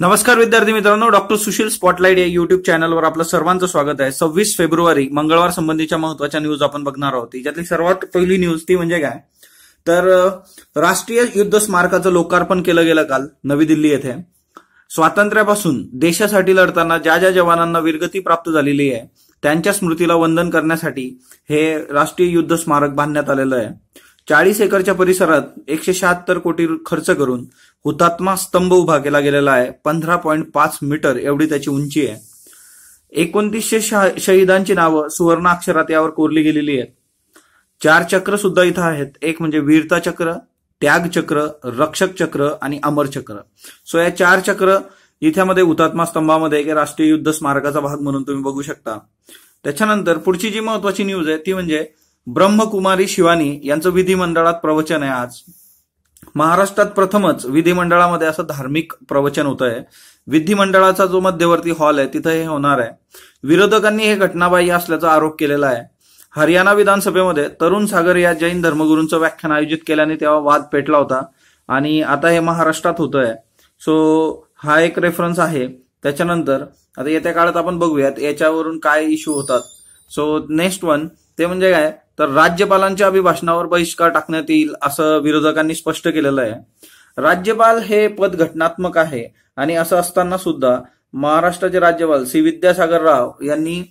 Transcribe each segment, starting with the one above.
नमस्कार विद्यार्थी मित्रांनो, डॉक्टर सुशील स्पॉटलाइट या युट्यूब चॅनलवर आपलं सर्वांचं स्वागत आहे। 26 फेब्रुवारी मंगळवार संबंधीच्या महत्त्वाच्या न्यूज आपण बघणार आहोत। याच्यातली सर्वात पहिली न्यूज ती म्हणजे काय तर राष्ट्रीय युद्ध स्मारकाचं लोकार्पण केलं गेलं काल नवी दिल्ली येथे। स्वातंत्र्यापासून देशासाठी लढताना ज्या ज्या जवानांना वीरगती प्राप्त झालेली आहे त्यांच्या स्मृतीला वंदन करण्यासाठी हे राष्ट्रीय युद्ध स्मारक बांधण्यात आलेलं आहे। 40 एकरच्या परिसरात 176 कोटी खर्च करून हुतात्मा स्तंभ उभा केला गेलेला आहे। 15.5 मीटर एवढी त्याची उंची आहे। 2900 शहीदांची नावं सुवर्ण अक्षरात यावर कोरली गेलेली आहेत। 4 चक्र सुद्धा इथं आहेत। एक म्हणजे वीरता चक्र, त्याग चक्र, रक्षक चक्र आणि अमर चक्र। सो या 4 चक्र इथ्यामध्ये हुतात्मा स्तंभामध्ये एक राष्ट्रीय युद्ध स्मारकाचा भाग म्हणून तुम्ही बघू शकता। त्याच्यानंतर पुढची जी महत्वाची न्यूज आहे ती म्हणजे ब्रह्मकुमारी शिवानी यांचं विधिमंडळात प्रवचन आहे। आज महाराष्ट्रात प्रथमच विधिमंडळामध्ये असं धार्मिक प्रवचन होत आहे। विधिमंडळाचा जो मध्यवर्ती हॉल आहे तिथे हे होणार आहे। विरोधकांनी हे घटनाबाह्य असल्याचा आरोप केलेला आहे। हरियाणा विधानसभेमध्ये तरुण सागर या जैन धर्मगुरूंचं व्याख्यान आयोजित केल्याने तेव्हा वाद पेटला होता आणि आता हे महाराष्ट्रात होत आहे। सो हा एक रेफरन्स आहे। त्याच्यानंतर आता येत्या काळात आपण बघूयात याच्यावरून काय इश्यू होतात। सो नेक्स्ट वन ते म्हणजे काय तर राज्यपालांच्या अभिभाषणावर बहिष्कार टाकण्यात येईल असं विरोधकांनी स्पष्ट केलेलं आहे। राज्यपाल हे पद घटनात्मक आहे आणि असं असताना सुद्धा महाराष्ट्राचे राज्यपाल श्री विद्यासागर राव यांनी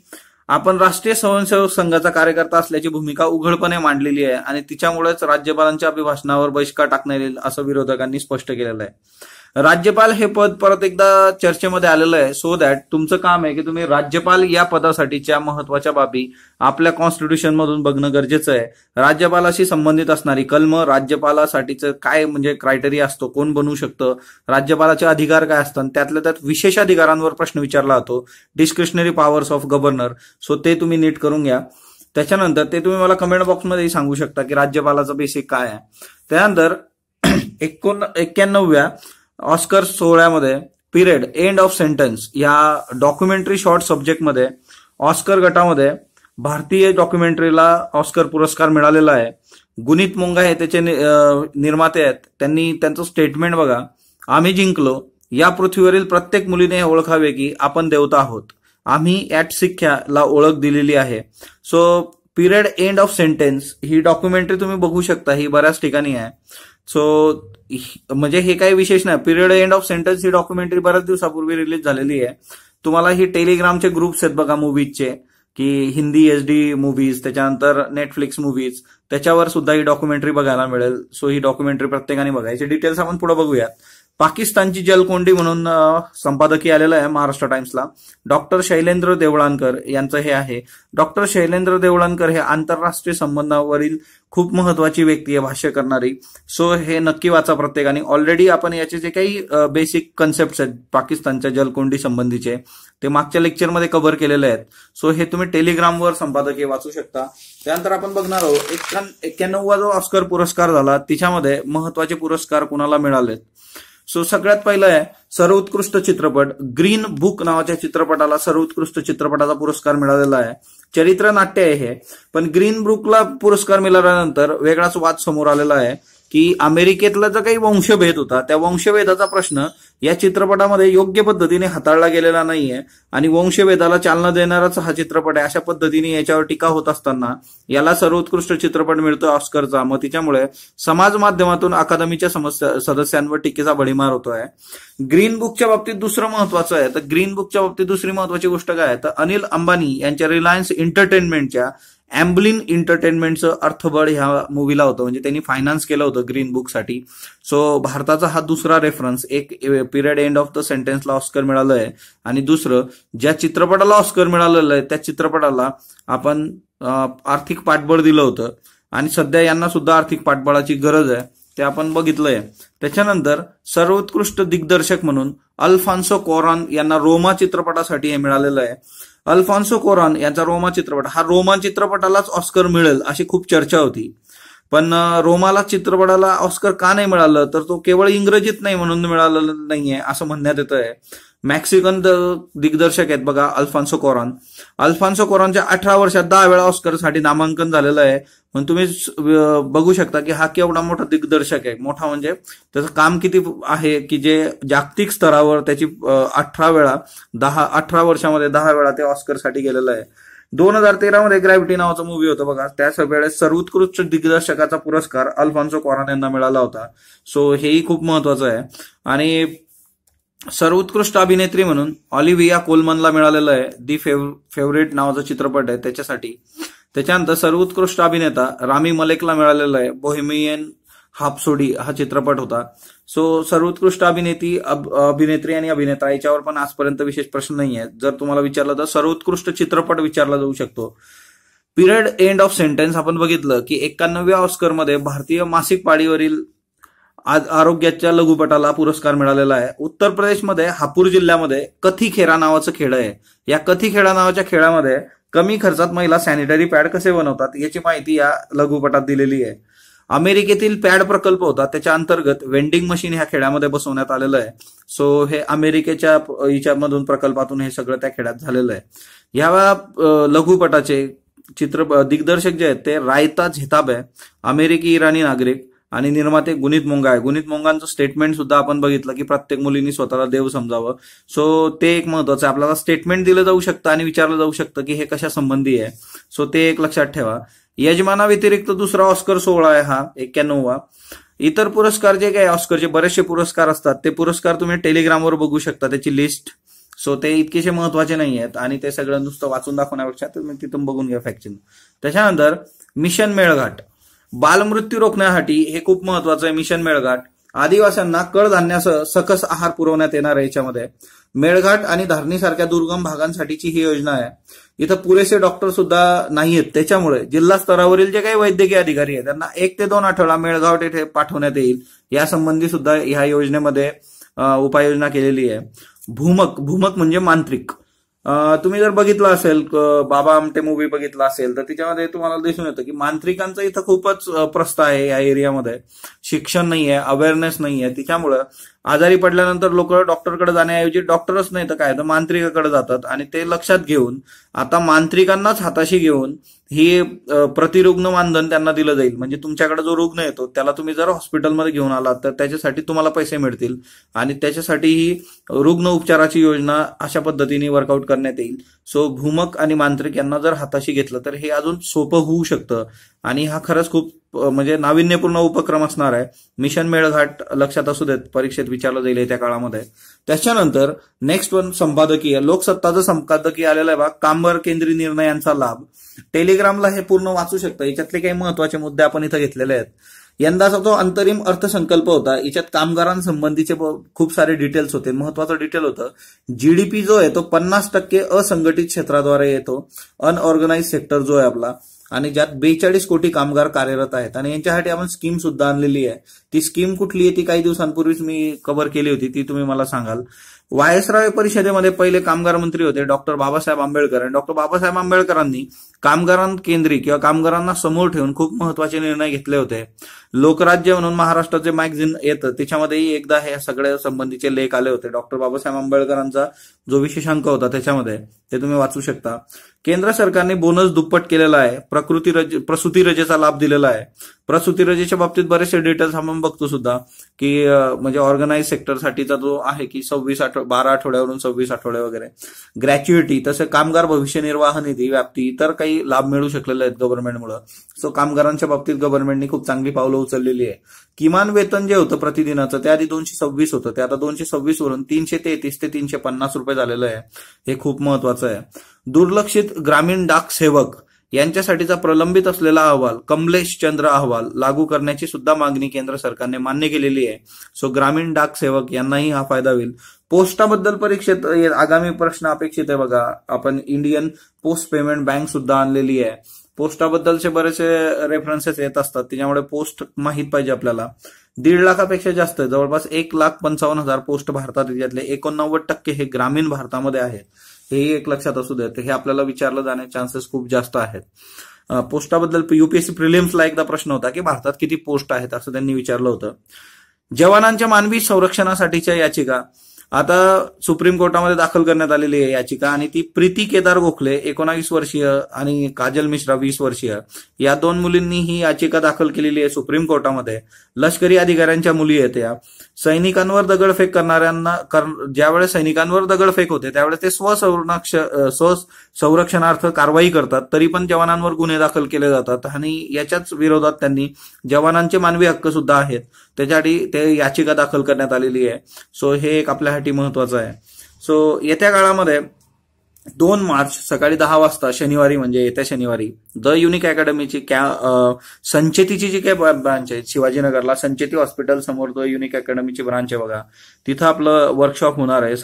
आपण राष्ट्रीय स्वयंसेवक संघाचा कार्यकर्ता असल्याची भूमिका उघडपणे मांडलेली आहे आणि तिच्यामुळेच राज्यपालांच्या अभिभाषणावर बहिष्कार टाकण्यात येईल असं विरोधकांनी स्पष्ट केलेलं आहे। राज्यपाल हे पद परत एकदा चर्चेमध्ये आलेलं आहे। सो दॅट तुमचं काम आहे की तुम्ही राज्यपाल या पदासाठीच्या महत्वाच्या बाबी आपल्या कॉन्स्टिट्यूशन मधून बघणं गरजेचं आहे। राज्यपालाशी संबंधित असणारी कलम, राज्यपालासाठीचं काय म्हणजे क्रायटेरिया असतो, कोण बनवू शकतं, राज्यपालाचे अधिकार काय असतात, त्यातल्या त्यात विशेष अधिकारांवर प्रश्न विचारला जातो, discretionary powers of governor. So ते तुम्ही नीट करून घ्या। त्याच्यानंतर ते तुम्ही मला कमेंट बॉक्समध्ये सांगू शकता की राज्यपालाचं बेसिक काय आहे। त्यानंतर 91व्या ऑस्कर सोहळ्यामध्ये पिरियड एंड ऑफ सेंटेन्स या डॉक्युमेंटरी शॉर्ट सब्जेक्टमध्ये ऑस्कर गटामध्ये भारतीय डॉक्युमेंटरीला ऑस्कर पुरस्कार मिळालेला आहे। गुनीत मोंगा हे त्याचे निर्माते आहेत। त्यांनी त्यांचं स्टेटमेंट बघा, आम्ही जिंकलो, या पृथ्वीवरील प्रत्येक मुलीने हे ओळखावे की आपण देवता आहोत, आम्ही ॲट सिक्ख्याला ओळख दिलेली आहे। So period end of sentence he documentary तुम्ही बघू शकता, ही बऱ्याच ठिकाणी आहे। सो म्हणजे हे काही विशेष नाही। Period end of sentence he documentary बऱ्याच दिवसापूर्वी रिलीज झालेली आहे। तुम्हाला ही टेलिग्रामचे ग्रुप्स आहेत बघा मूवीजचे, की हिंदी HD मूवीज, त्याच्यानंतर नेटफ्लिक्स मूवीज, त्याच्यावर सुद्धा ही डॉक्युमेंटरी बघायला मिळेल। सो ही डॉक्युमेंटरी प्रत्येकाने बघायची। डिटेल्स आपण पुढे बघूयात। पाकिस्तानची जलकोंडी म्हणून संपादकीय आलेलं आहे महाराष्ट्र टाइम्सला। डॉक्टर शैलेंद्र देवळानकर यांचं हे आहे। डॉक्टर शैलेंद्र देवळानकर हे आंतरराष्ट्रीय संबंधावरील खूप महत्वाची व्यक्ती आहे, भाष्य करणारी। सो हे नक्की वाचा प्रत्येकाने। ऑलरेडी आपण याचे जे काही बेसिक कन्सेप्ट आहेत पाकिस्तानच्या जलकोंडी संबंधीचे ते मागच्या लेक्चरमध्ये कव्हर केलेले आहेत। सो हे तुम्ही टेलिग्रामवर संपादकीय वाचू शकता। त्यानंतर आपण बघणार आहोत 91वा जो ऑस्कर पुरस्कार झाला तिच्यामध्ये महत्वाचे पुरस्कार कुणाला मिळालेत। सो सगळ्यात पहिलं आहे सर्वोत्कृष्ट चित्रपट। ग्रीन बुक नावाच्या चित्रपटाला सर्वोत्कृष्ट चित्रपटाचा पुरस्कार मिळालेला आहे। चरित्र नाट्य आहे हे, पण ग्रीन बुकला पुरस्कार मिळाल्यानंतर वेगळाच वाद समोर आलेला आहे की अमेरिकेतला जो काही वंशभेद होता त्या वंशभेदाचा प्रश्न या चित्रपटामध्ये योग्य पद्धतीने हाताळला गेलेला नाहीये आणि वंशभेदाला चालना देणाराच हा चित्रपट आहे अशा पद्धतीने याच्यावर टीका होत असताना याला सर्वोत्कृष्ट चित्रपट मिळतोय ऑस्करचा। मग तिच्यामुळे समाज माध्यमातून अकादमीच्या सदस्यांवर टीकेचा भडीमार होतोय। ग्रीन बुकच्या बाबतीत दुसरं महत्वाचं आहे तर ग्रीन बुकच्या बाबतीत दुसरी महत्वाची गोष्ट काय आहे तर अनिल अंबानी यांच्या रिलायन्स एंटरटेनमेंटच्या एम्बलिन एंटरटेनमेंटचं अर्थबळ ह्या मूवीला होतं, म्हणजे त्यांनी फायनान्स केलं होतं ग्रीन बुकसाठी। सो भारताचा हा दुसरा रेफरन्स। एक पिरियड एंड ऑफ द सेंटेन्सला ऑस्कर मिळालं आहे आणि दुसरं ज्या चित्रपटाला ऑस्कर मिळालेलं आहे त्या चित्रपटाला आपण आर्थिक पाठबळ दिलं होतं आणि सध्या यांना सुद्धा आर्थिक पाठबळाची गरज आहे, ते आपण बघितलंय। त्याच्यानंतर सर्वोत्कृष्ट दिग्दर्शक म्हणून अल्फान्सो क्वारॉन यांना रोमा चित्रपटासाठी हे मिळालेलं आहे। अल्फान्सो क्वारॉन यांचा रोमा चित्रपट, हा रोमा चित्रपटालाच ऑस्कर मिळेल अशी खूप चर्चा होती। पण रोमाला चित्रपटाला ऑस्कर का नाही मिळालं, तर तो केवळ इंग्रजीत नाही म्हणून मिळालेलं नाहीये असं म्हणण्यात येत आहे. मॅक्सिकन दिग्दर्शक आहेत बघा अल्फान्सो कॉरॉन. अल्फान्सो कॉरॉनच्या 18 वर्षात 10 वेळा ऑस्करसाठी नामांकन झालेलं आहे. पण तुम्ही बघू शकता की हा केवढा मोठा दिग्दर्शक आहे. मोठा म्हणजे त्याचं काम किती आहे की जे जागतिक स्तरावर त्याची 18 वर्षामध्ये 10 वेळा ते ऑस्करसाठी गेलेलं आहे. 2013 मध्ये ग्रॅव्हिटी नावाचा मूवी होता बघा, त्याच वेळेस सर्वोत्कृष्ट दिग्दर्शकाचा पुरस्कार अल्फान्सो कॉरॉन यांना मिळाला होता. सो हेही खूप महत्वाचं आहे. आणि सर्वोत्कृष्ट अभिनेत्री म्हणून ऑलिव्हिया कोलमनला मिळालेलं आहे. दी फेवरेट नावाचा चित्रपट आहे त्याच्यासाठी. त्याच्यानंतर सर्वोत्कृष्ट अभिनेता रामी मलेकला मिळालेला आहे. बोहेमियन हाप्सोडी हा चित्रपट होता. सो सर्वोत्कृष्ट अभिनेत्री आणि अभिनेता याच्यावर पण आजपर्यंत विशेष प्रश्न नाही आहेत. जर तुम्हाला विचारलं तर सर्वोत्कृष्ट चित्रपट विचारला जाऊ शकतो. पिरियड एंड ऑफ सेंटेन्स आपण बघितलं की 91व्या ऑस्करमध्ये भारतीय मासिक पाळीवरील आरोग्याच्या लघुपटाला पुरस्कार मिळालेला आहे. उत्तर प्रदेशमध्ये हापूर जिल्ह्यामध्ये कथीखेरा नावाचं खेळ आहे. या कथीखेरा नावाच्या खेळामध्ये कमी खर्चात महिला सॅनिटरी पॅड कसे बनवतात याची माहिती या लघुपटात दिलेली आहे. अमेरिकेतील पॅड प्रकल्प होता, त्याच्या अंतर्गत वेंडिंग मशीन ह्या खेळामध्ये बसवण्यात आलेलं आहे. सो हे अमेरिकेच्या याच्यामधून प्रकल्पातून हे सगळं त्या खेळात झालेलं आहे. या लघुपटाचे दिग्दर्शक जे आहेत ते रायता झेताब आहे, अमेरिकी इराणी नागरिक, आणि निर्माते गुनीत मोंगा आहे. गुनीत मोंगांचं स्टेटमेंट सुद्धा आपण बघितलं की प्रत्येक मुलींनी स्वतःला देव समजावं. सो ते एक महत्वाचं आहे. आपल्याला स्टेटमेंट दिलं जाऊ शकतं आणि विचारलं जाऊ शकतं की हे कशा संबंधी आहे. सो ते एक लक्षात ठेवा. यजमाना व्यतिरिक्त दुसरा ऑस्कर सोहळा आहे हा 91वा. इतर पुरस्कार जे काही ऑस्करचे बरेचसे पुरस्कार असतात ते पुरस्कार तुम्ही टेलिग्रामवर बघू शकता त्याची लिस्ट. सो ते इतकेसे महत्वाचे नाही आहेत आणि ते सगळं नुसतं वाचून दाखवण्यापेक्षा तुम्ही तिथून बघून घ्या फॅक्चर. त्याच्यानंतर मिशन मेळघाट, बालमृत्यू रोखण्यासाठी हे खूप महत्वाचं आहे. मिशन मेळघाट आदिवासींना कडधान्यासह सकस आहार पुरवण्यात येणार आहे. याच्यामध्ये मेळघाट आणि धारणीसारख्या दुर्गम भागांसाठीची ही योजना आहे. इथं पुरेसे डॉक्टर सुद्धा नाहीयेत, त्याच्यामुळे जिल्हा स्तरावरील जे काही वैद्यकीय अधिकारी आहेत त्यांना 1 ते 2 आठवडा मेळघाट येथे पाठवण्यात येईल. यासंबंधी सुद्धा ह्या योजनेमध्ये उपाययोजना केलेली आहे. भूमक म्हणजे मांत्रिक. तुम्ही जर बघितलं असेल बाबा आमटे मूवी बघितला असेल तर त्याच्यामध्ये तुम्हाला दिसून येतं की मांत्रिकांचं इथं खूपच प्रस्थ आहे. या एरियामध्ये शिक्षण नाहीये, अवेअरनेस नाहीये. त्याच्यामुळं आजारी पडल्यानंतर लोक डॉक्टरकडे जाण्याऐवजी डॉक्टरच नाही तर काय तर मांत्रिकाकडे जातात. आणि ते लक्षात घेऊन आता मांत्रिकांनाच हाताशी घेऊन ही प्रतिरुग्ण मानधन त्यांना दिलं जाईल. म्हणजे तुमच्याकडे जो रुग्ण येतो त्याला तुम्ही जर हॉस्पिटलमध्ये घेऊन आलात तर त्याच्यासाठी तुम्हाला पैसे मिळतील आणि त्याच्यासाठी ही रुग्ण उपचाराची योजना अशा पद्धतीने वर्कआउट करण्यात येईल. सो भूमक आणि मांत्रिक यांना जर हाताशी घेतलं तर हे अजून सोपं होऊ शकतं आणि हा खरंच खूप म्हणजे नाविन्यपूर्ण उपक्रम असणार आहे. मिशन मेळघाट लक्षात असू देत, परीक्षेत विचारलं जाईल त्या काळामध्ये. त्याच्यानंतर नेक्स्ट वन संपादकीय, लोकसत्ताचं संपादकीय आलेलं आहे बघा, कामगार केंद्रीय निर्णयांचा लाभ. टेलिग्रामला हे पूर्ण वाचू शकतं. याच्यातले काही महत्वाचे मुद्दे आपण इथं घेतलेले आहेत. यंदाचा जो अंतरिम अर्थसंकल्प होता याच्यात कामगारांसंबंधीचे खूप सारे डिटेल्स होते. महत्वाचं डिटेल होतं जीडीपी जो आहे तो 50% असंघटित क्षेत्राद्वारे येतो, अनऑर्गनाइज सेक्टर जो आहे आपला, आणि ज्यात 42 कोटी कामगार कार्यरत आहेत. आणि यांच्यासाठी आपण स्कीम सुद्धा आणलेली आहे. ती स्कीम कुठली आहे ती काही दिवसांपूर्वीच मी कव्हर केली होती, ती तुम्ही मला सांगाल. वायसराय परिषदेमध्ये पहिले कामगार मंत्री होते डॉक्टर बाबासाहेब आंबेडकर. आणि डॉक्टर बाबासाहेब आंबेडकरांनी कामगारांकेंद्री किंवा कामगारांना समोर ठेवून खूप महत्वाचे निर्णय घेतले होते. लोकराज्य म्हणून महाराष्ट्राचे मॅगझिन येतं त्याच्यामध्येही एकदा हे सगळ्या संबंधीचे लेख आले होते. डॉक्टर बाबासाहेब आंबेडकरांचा जो विशेषांक होता त्याच्यामध्ये ते तुम्ही वाचू शकता. केंद्र सरकारने बोनस दुप्पट केलेला आहे. प्रसूती रजेचा लाभ दिलेला आहे. प्रसूती रजेच्या बाबतीत बरेचसे डिटेल्स आपण बघतो सुद्धा की म्हणजे ऑर्गनाइज सेक्टरसाठीचा जो आहे की 12 आठवड्यावरून 26 आठवडे वगैरे. ग्रॅच्युइटी, तसे कामगार भविष्य निर्वाह निधी व्याप्ती, इतर काही लाभ मिळू शकलेले आहेत गव्हर्नमेंटमुळे. सो कामगारांच्या बाबतीत गव्हर्नमेंटनी खूप चांगली पावलं उचललेली आहे. किमान वेतन जे होतं प्रतिदिनाचं ते आधी 226 होतं, ते आता 226 वरून 333 ते 350 रुपये झालेलं आहे. हे खूप महत्वाचं आहे. दुर्लक्षित ग्रामीण डाक सेवक यांच्यासाठीचा प्रलंबित असलेला अहवाल, कमलेश चंद्र अहवाल, लागू करण्याची सुद्धा मागणी केंद्र सरकारने मान्य केलेली आहे. सो ग्रामीण डाक सेवक यांनाही हा फायदा होईल. पोस्टाबद्दल परीक्षेत आगामी प्रश्न अपेक्षित आहे बघा. आपण इंडियन पोस्ट पेमेंट बँक सुद्धा आणलेली आहे. पोस्टाबद्दलचे बरेचसे रेफरन्सेस येत असतात, त्याच्यामुळे पोस्ट माहित पाहिजे आपल्याला. 1.5 लाखापेक्षा जास्त, जवळपास 1,55,000 पोस्ट भारतात, त्यातले 89% हे ग्रामीण भारतामध्ये आहेत. हेही एक लक्षात असू देत. हे आपल्याला विचारलं जाण्याचे चान्सेस खूप जास्त आहेत. पोस्टाबद्दल UPSC प्रिलिम्सला एकदा प्रश्न होता की भारतात किती पोस्ट आहेत असं त्यांनी विचारलं होतं. जवानांच्या मानवी संरक्षणासाठीच्या याचिका आता सुप्रीम कोर्टामध्ये दाखल करण्यात आलेली आहे याचिका, आणि ती प्रीती केदार गोखले 19 वर्षीय आणि काजल मिश्रा 20 वर्षीय या 2 मुलींनी ही याचिका दाखल केलेली आहे सुप्रीम कोर्टामध्ये. लष्करी अधिकाऱ्यांच्या मुली आहेत या. सैनिकांवर दगडफेक करणाऱ्यांना ज्यावेळेस सैनिकांवर दगडफेक होते त्यावेळेस ते स्वसंरक्षणार्थ कारवाई करतात, तरी पण जवानांवर गुन्हे दाखल केले जातात, आणि याच्याच विरोधात त्यांनी जवानांचे मानवी हक्क सुद्धा आहेत त्याच्यासाठी ते याचिका दाखल करण्यात आलेली आहे. सो हे एक आपल्यासाठी महत्वाचं आहे. सो येत्या काळामध्ये 2 मार्च सकाळी 10 वाजता शनिवारी, म्हणजे येत्या शनिवारी, द युनिक अकॅडमीची संचेतीची जी काही ब्रांच आहे शिवाजीनगरला, संचेती हॉस्पिटल समोर द युनिक अकॅडमीची ब्रांच आहे बघा, तिथं आपलं वर्कशॉप होणार आहे.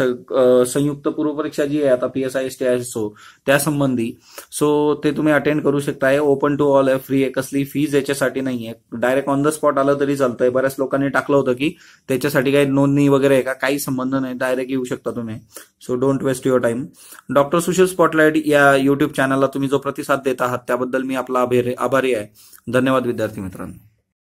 संयुक्त पूर्व परीक्षा जी आहे आता PSI STISO त्या संबंधी. सो ते तुम्ही अटेंड करू शकताय. ओपन टू ऑल आहे, फ्री आहे, कसली फीज याच्यासाठी नाहीये. डायरेक्ट ऑन द स्पॉट आलं तरी चालतंय. बऱ्याच लोकांनी टाकलं होतं की त्याच्यासाठी काही नोंदणी वगैरे आहे का, काही संबंध नाही, डायरेक्ट येऊ शकता तुम्ही. So don't waste your time. Doctor Sushil spotlight या युट्यूब चॅनलला तुम्ही जो प्रतिसाद देत आहात त्याबद्दल मी आपला आभारी आहे. धन्यवाद विद्यार्थी मित्रांनो.